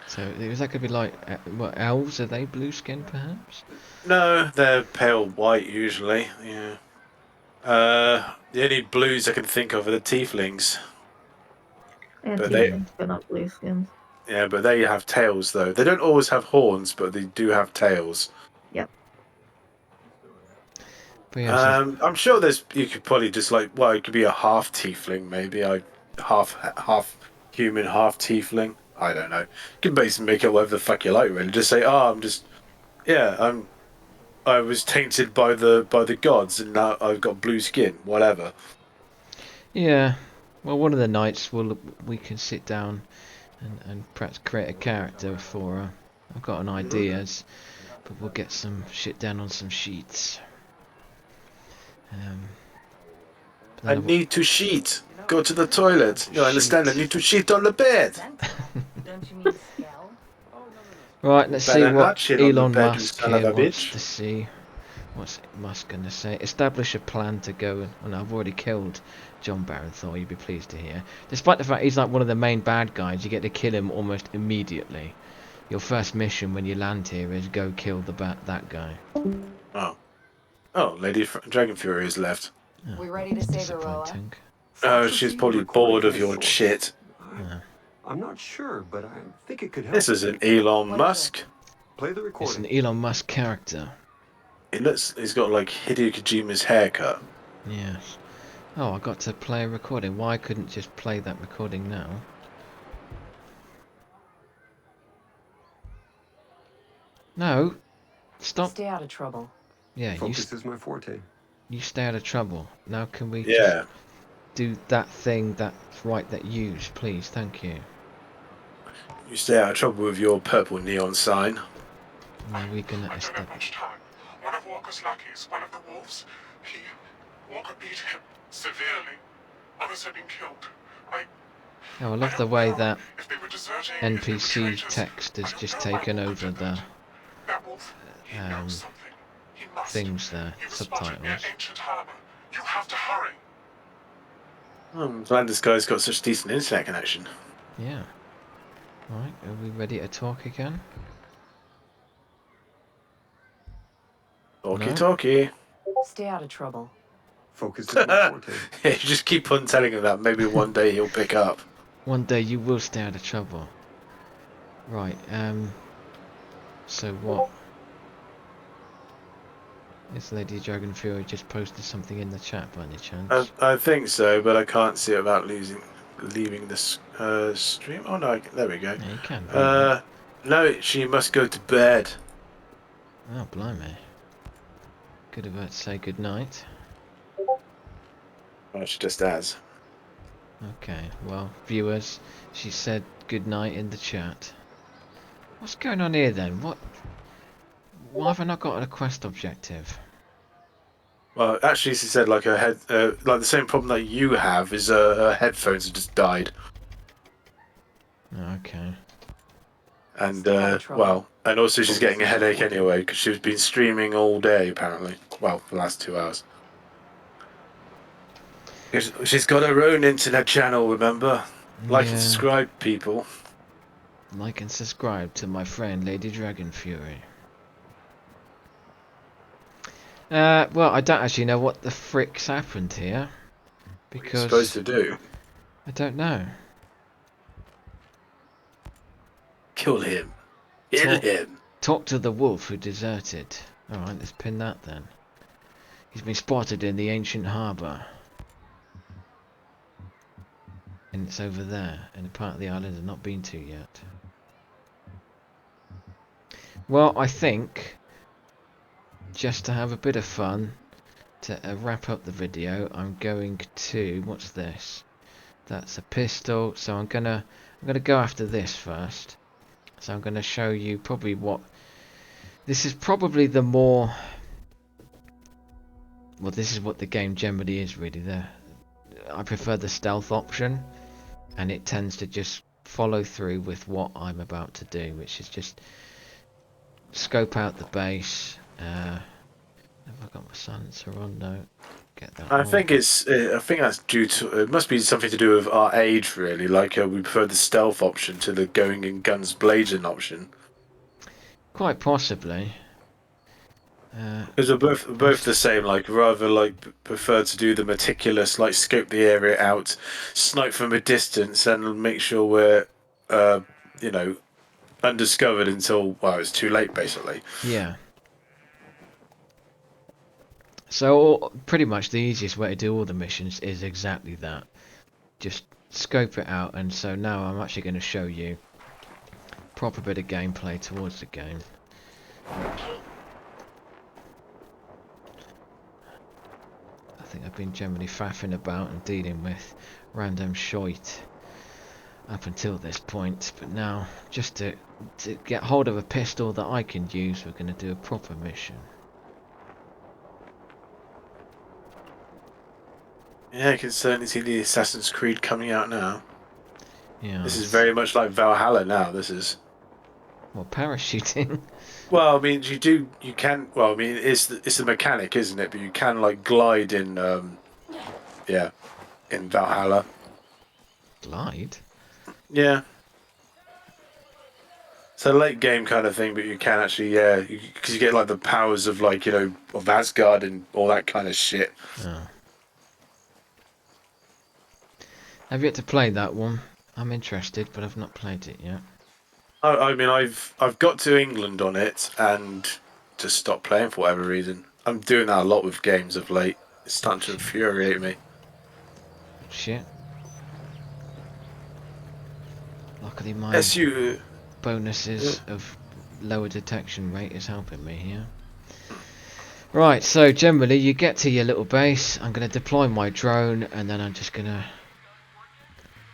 So that could be like, what, elves? Are they blue skin, perhaps? No, they're pale white usually. Yeah. The only blues I can think of are the tieflings. Yeah, But tieflings but not blue skins. Yeah, but they have tails though. They don't always have horns, but they do have tails. Yep. But yeah, so I'm sure you could probably just like, well, it could be a half tiefling, maybe. Half human, half tiefling. I don't know. You can basically make it whatever the fuck you like, really. Just say, oh, I was tainted by the gods, and now I've got blue skin. Whatever. yeah. Well, one of the nights we can sit down and perhaps create a character for her. I've got an ideas, but we'll get some shit down on some sheets. But I then need to sheet. Go to the toilet. You understand? I Sheet. need to sheet on the bed. Don't you mean scale? Right, let's see Better what not shit on the Elon bed, you Musk son of here a wants bitch. to see. What's Musk going to say? Establish a plan to go and... Oh, no, I've already killed John Barenthal, you'd be pleased to hear. Despite the fact he's like one of the main bad guys, you get to kill him almost immediately. Your first mission when you land here is go kill that guy. Oh, Dragon Fury has left. Oh, We ready to that's save Aroa? disappointing. Oh, Foxes she's seem probably recording bored of my your source. shit. I'm not sure, but I think it could help. This is an Elon What is Musk. Play the It's recording. an Elon Musk character. He's got like Hideo Kojima's haircut. Yes. Oh, I got to play a recording. Why couldn't just play that recording now? No. Stop. Stay out of trouble. Yeah, Focus is my forte. you stay out of trouble. Now can we just Yeah. do that thing that's right that use, please? Thank you. You stay out of trouble with your purple neon sign. Now we can I don't have establish. much time. One of Walker's lackeys, one of the wolves, Walker beat him severely. Others have been killed. Oh, I love the way that If they were deserting, if they were NPC traitors, text has I just don't know why taken they over did the that. That wolf, he knows um, something. He must. things there, He was spotted near subtitles. ancient harbor. You have to hurry. I'm glad this guy's got such decent internet connection. Yeah. Right, are we ready to talk again? Talkie No? talkie. Stay out of trouble. Focus is my forte. You just keep on telling him that. Maybe one day he'll pick up. One day you will stay out of trouble. Right, so what? Is Lady Dragon Fury just posted something in the chat by any chance? I think so, but I can't see it without leaving this stream. Oh no, there we go. Yeah, you can. Really. No, she must go to bed. Oh, blimey. Good of her to say good night. Well, she just has. Okay, well, viewers, she said good night in the chat. What's going on here then? Why have I not got a quest objective? Well, actually, she said like like the same problem that you have is her headphones have just died, Okay. and Stay out of trouble. well, and also she's getting a headache anyway because she's been streaming all day apparently. Well, for the last 2 hours. She's got her own internet channel, remember? Like and Yeah. subscribe, people. Like and subscribe to my friend Lady Dragon Fury. Well, I don't actually know what the frick's happened here. What are you Because supposed to do? I don't know. Kill him. Kill Talk- him. Talk to the wolf who deserted. Alright, let's pin that then. He's been spotted in the ancient harbour. And it's over there, in a part of the island I've not been to yet. Well, I think, just to have a bit of fun, to wrap up the video, I'm going to... What's this? That's a pistol, so I'm gonna go after this first. So I'm gonna show you probably what... This is probably the more... Well, this is what the game generally is, really. I prefer the stealth option, and it tends to just follow through with what I'm about to do, which is just scope out the base. Have I got my silencer on? No. Get that I on. think that's due to. It must be something to do with our age, really. Like we prefer the stealth option to the going in guns blazing option. Quite possibly. Because we're both the same. Like rather prefer to do the meticulous, like scope the area out, snipe from a distance, and make sure we're, undiscovered until it's too late, basically. Yeah. So pretty much the easiest way to do all the missions is exactly that. Just scope it out, and so now I'm actually going to show you proper bit of gameplay towards the game. I think I've been generally faffing about and dealing with random shite up until this point, but now just to get hold of a pistol that I can use, we're going to do a proper mission. Yeah, I can certainly see the Assassin's Creed coming out now. Yeah. This is very much like Valhalla now. This is. Well, parachuting. Well, I mean, you can. Well, I mean, it's the mechanic, isn't it? But you can like glide in. Yeah, in Valhalla. Glide? Yeah. It's a late game kind of thing, but you can actually, yeah, because you get like the powers of like of Asgard and all that kind of shit. Oh. I've yet to play that one. I'm interested, but I've not played it yet. I mean, I've got to England on it and just stopped playing for whatever reason. I'm doing that a lot with games of late. It's starting to infuriate me. Shit. Luckily my Yes, you. bonuses of lower detection rate is helping me here. Right, so generally you get to your little base. I'm going to deploy my drone, and then I'm just going to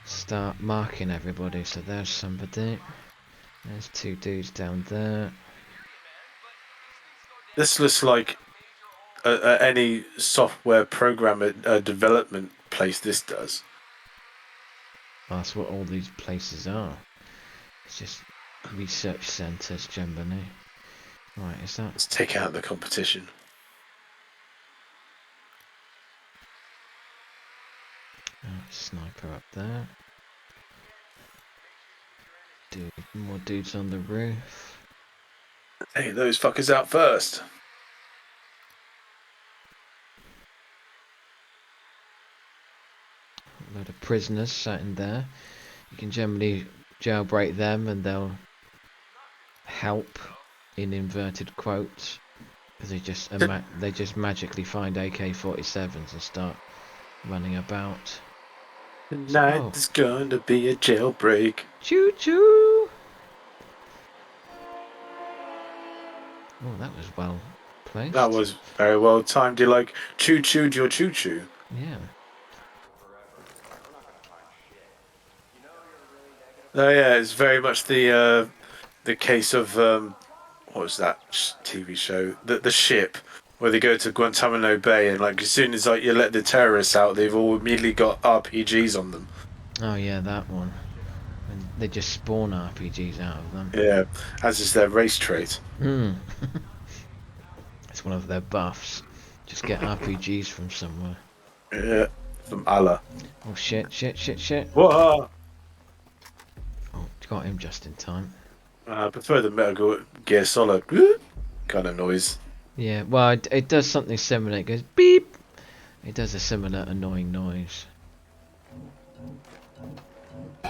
start marking everybody. So there's somebody. There's two dudes down there. This looks like any software programmer development place. This does. That's what all these places are. It's just research centres generally. Right, is that... Let's take out the competition. Sniper up there. Dude, more dudes on the roof. Hey, those fuckers out first. A load of prisoners sat in there. You can generally jailbreak them and they'll help, in inverted quotes, because they just magically find AK-47s and start running about. Tonight is going to be a jailbreak. Choo choo! Oh, that was well placed. That was very well timed. You like choo-chooed your choo-choo. Yeah. Oh yeah, it's very much the case of what was that TV show? The ship where they go to Guantanamo Bay, and like as soon as like you let the terrorists out, they've all immediately got RPGs on them. Oh yeah, that one. And they just spawn RPGs out of them. Yeah, as is their race trait. Hmm. It's one of their buffs. Just get RPGs from somewhere. Yeah, from Allah. Oh shit, shit, shit, shit. Whoa! Oh, got him just in time. I prefer the Metal Gear Solid kind of noise. Yeah, well, it does something similar. It goes beep. It does a similar annoying noise. Oh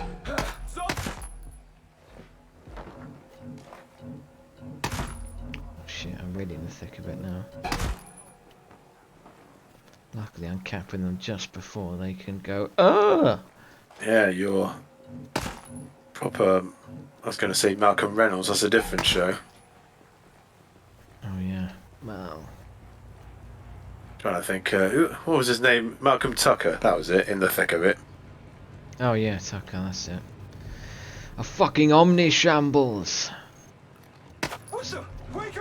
shit, I'm really in the thick of it now. Luckily, I'm capping them just before they can go. Yeah, you're proper. I was going to say Malcolm Reynolds. That's a different show. Oh yeah. Well. Trying to think. What was his name? Malcolm Tucker. That was it. In the thick of it. Oh yeah, Tucker. That's it. A fucking omni shambles.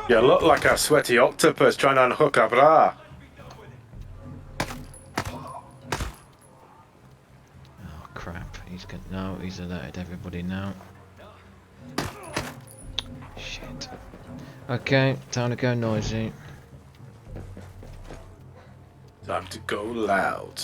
You look like a sweaty octopus trying to unhook a bra. Oh crap! He's alerted everybody now. Shit. Okay, time to go noisy. Time to go loud.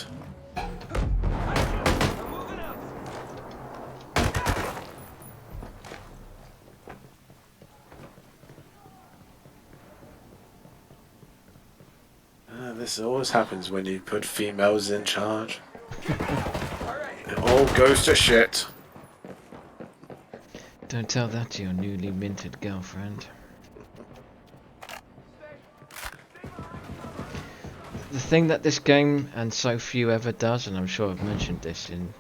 This always happens when you put females in charge. It all goes to shit. Don't tell that to your newly minted girlfriend. the thing that this game and so few ever does, and I'm sure I've mentioned this in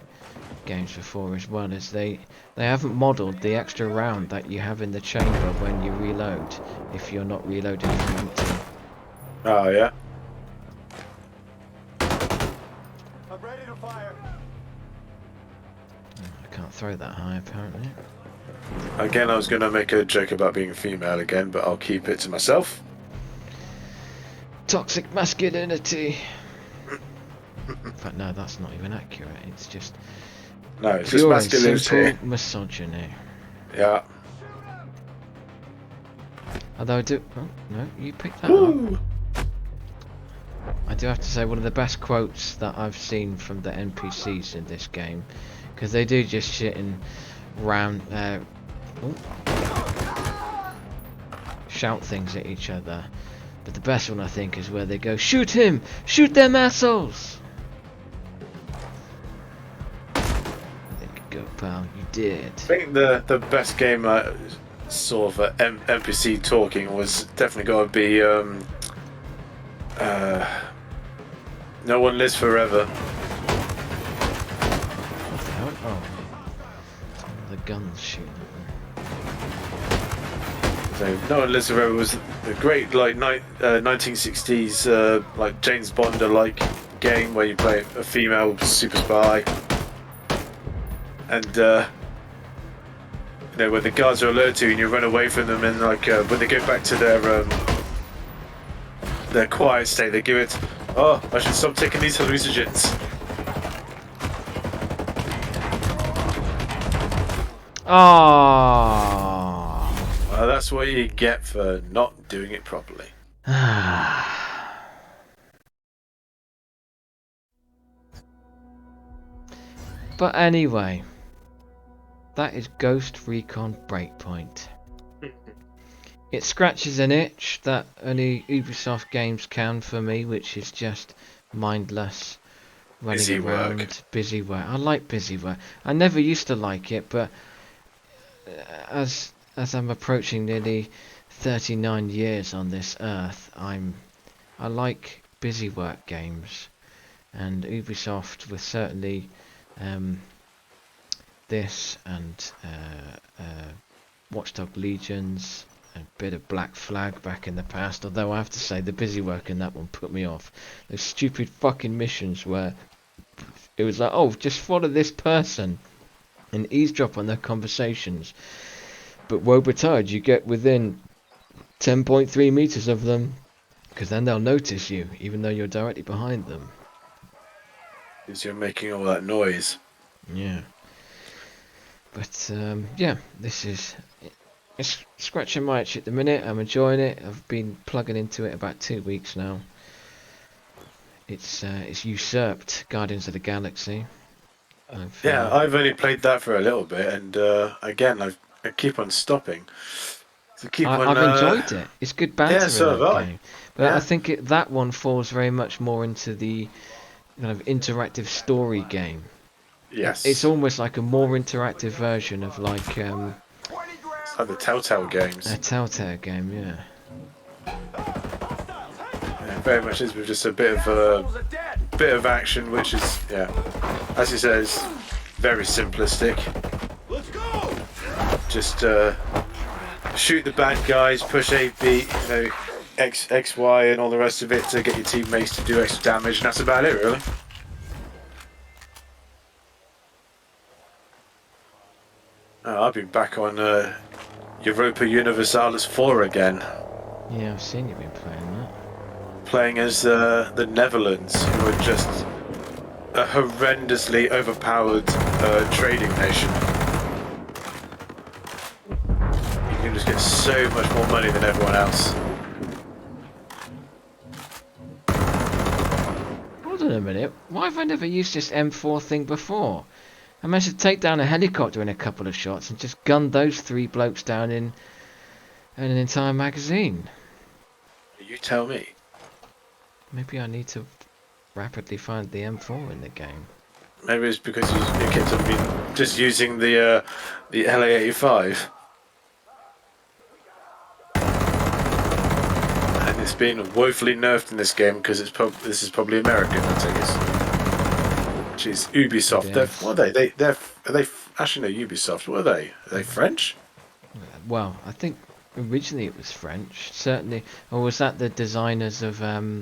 games before as well, is they haven't modelled the extra round that you have in the chamber when you reload, if you're not reloading from empty. Oh yeah. I'm ready to fire. I can't throw that high apparently. Again, I was going to make a joke about being a female again, but I'll keep it to myself. Toxic masculinity. But no, that's not even accurate. It's just No, it's just pure and masculinity. simple misogyny. Yeah. Although I do... Oh, no, you picked that up. I do have to say one of the best quotes that I've seen from the NPCs in this game, because they do just shit and shout things at each other. But the best one I think is where they go, "Shoot him! Shoot them assholes!" There you go, pal. You did. I think the best game sort of NPC talking was definitely got to be No One Lives Forever. What the hell? Oh, the guns shooting at them. So No One Lives Forever was a great like 1960s like James Bond like game where you play a female super spy, and you know when the guards are alerted to you and you run away from them, and like when they go back to their quiet state, they give it, "Oh, I should stop taking these hallucinogens." Oh. Well, that's what you get for not doing it properly. But anyway, that is Ghost Recon Breakpoint. It scratches an itch that only Ubisoft games can for me, which is just mindless running Busy around, work. busy work. I like busy work. I never used to like it, but as I'm approaching nearly 39 years on this earth, I like busy work games, and Ubisoft with certainly this and Watchdog Legions, a bit of Black Flag back in the past, although I have to say the busy work in that one put me off. Those stupid fucking missions where it was like, oh, just follow this person and eavesdrop on their conversations, but woe betide you get within 10.3 meters of them, because then they'll notice you even though you're directly behind them. Because you're making all that noise. Yeah. But yeah, this is it's scratching my itch at the minute. I'm enjoying it. I've been plugging into it about 2 weeks now. It's usurped Guardians of the Galaxy. I've only played that for a little bit, and again, I keep on stopping. So I've enjoyed it. It's good banter Yeah, so in that have I. game. But Yeah. I think that one falls very much more into the kind of interactive story game. Yes. It's almost like a more interactive version of like It's like the Telltale games. a Telltale game, yeah. Yeah, very much is with just a bit of action, which is, yeah, as he says, very simplistic. Let's go! Just shoot the bad guys, push A, B, you know, X, Y, and all the rest of it to get your teammates to do extra damage, and that's about it, really. Oh, I've been back on Europa Universalis 4 again, Yeah, I've seen you been playing that. playing as the Netherlands, who are just a horrendously overpowered trading nation. You can just get so much more money than everyone else. Hold on a minute, why have I never used this M4 thing before? I managed to take down a helicopter in a couple of shots and just gunned those 3 blokes down in an entire magazine. You tell me. Maybe I need to rapidly find the M4 in the game. Maybe it's because your kids have been just using the LA-85. And It's been woefully nerfed in this game because this is probably American. I take it. Jeez, Ubisoft. What are they? Are they? Actually, no. Ubisoft. What are they? Are they French? Well, I think originally it was French, certainly. Or was that the designers of the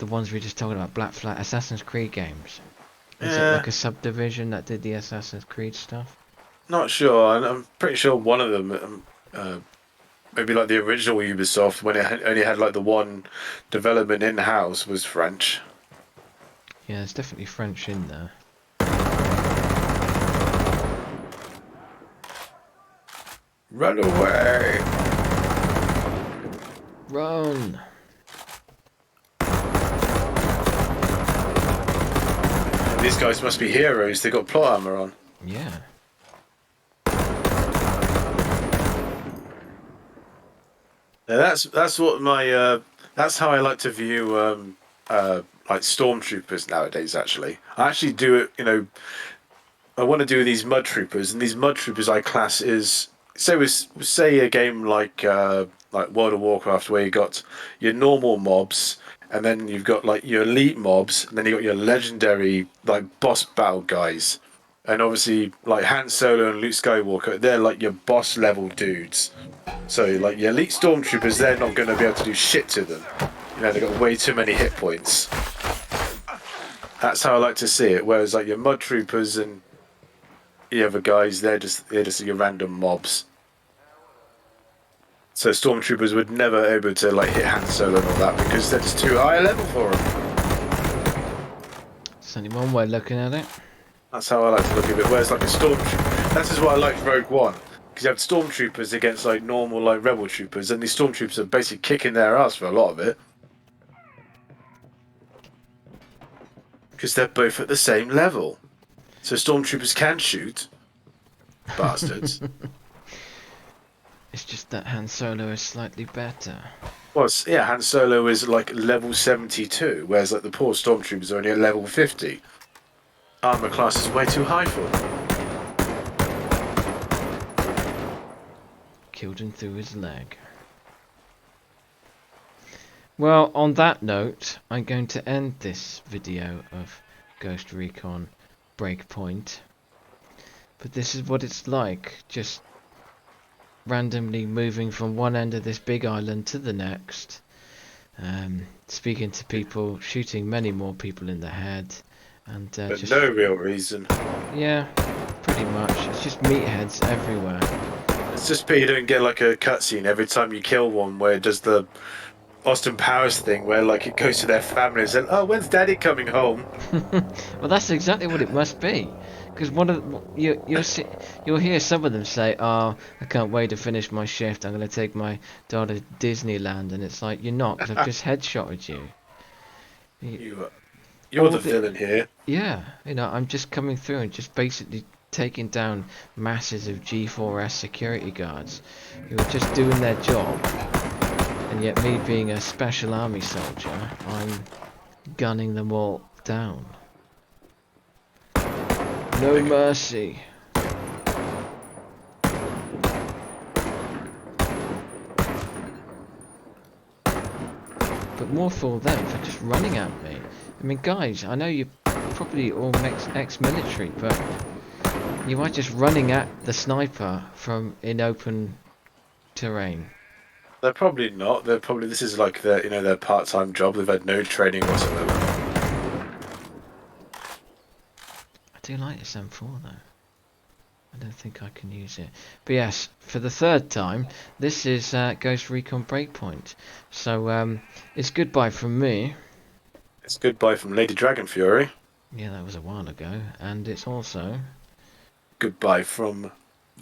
ones we were just talking about, Black Flag, Assassin's Creed games? Is it like a subdivision that did the Assassin's Creed stuff? Not sure. I'm pretty sure one of them, maybe like the original Ubisoft, when it only had like the one development in house, was French. Yeah, there's definitely French in there. Run away! Run! These guys must be heroes. They got plot armor on. Yeah. Now that's what my that's how I like to view like stormtroopers nowadays. Actually, I actually do it. You know, I want to do these mud troopers, and these mud troopers I class is say a game like World of Warcraft, where you got your normal mobs, and then you've got like your elite mobs, and then you got your legendary like boss battle guys, and obviously like Han Solo and Luke Skywalker, they're like your boss level dudes. So like your elite stormtroopers, they're not going to be able to do shit to them. You know, they've got way too many hit points. That's how I like to see it. Whereas like your mud troopers and the other guys, they're just your random mobs. So stormtroopers would never able to like hit Han Solo and all that because they're just too high a level for them. It's only one way of looking at it. That's how I like to look at it. Whereas like a stormtrooper, that's just why I like Rogue One. Because you have stormtroopers against like normal like rebel troopers, and these stormtroopers are basically kicking their ass for a lot of it. Because they're both at the same level. So stormtroopers can shoot. Bastards. It's just that Han Solo is slightly better. Well, yeah, Han Solo is like level 72, whereas like the poor stormtroopers are only at level 50. Armor class is way too high for them. Killed him through his leg. Well, on that note, I'm going to end this video of Ghost Recon Breakpoint. But this is what it's like, just randomly moving from one end of this big island to the next, speaking to people, shooting many more people in the head, and But just no real reason. yeah, pretty much. It's just meatheads everywhere. It's just you don't get like a cutscene every time you kill one where it does the Austin Powers thing where like it goes to their families and oh, when's Daddy coming home? Well, that's exactly what it must be, because one of you'll hear some of them say, "Oh, I can't wait to finish my shift. I'm going to take my daughter to Disneyland," and it's like you're not, because I've just headshotted you. You're the villain here. Yeah, you know, I'm just coming through and just basically taking down masses of G4S security guards who are just doing their job, and yet me being a special army soldier, I'm gunning them all down. No mercy. But more for them for just running at me. I mean, guys, I know you're probably all ex-military, but you are just running at the sniper from in open terrain. They're probably not. They're probably this is like their their part-time job. They've had no training whatsoever. I do like this M4 though. I don't think I can use it. But yes, for the third time, this is Ghost Recon Breakpoint. So it's goodbye from me. It's goodbye from Lady Dragon Fury. Yeah, that was a while ago. And it's also Goodbye from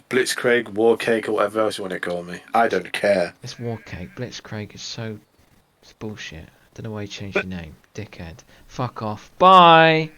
Blitzkrieg, Warcake, or whatever else you want to call me. I don't care. it's Warcake. Blitzkrieg is it's bullshit. Don't know why you changed your name, dickhead. Fuck off. Bye.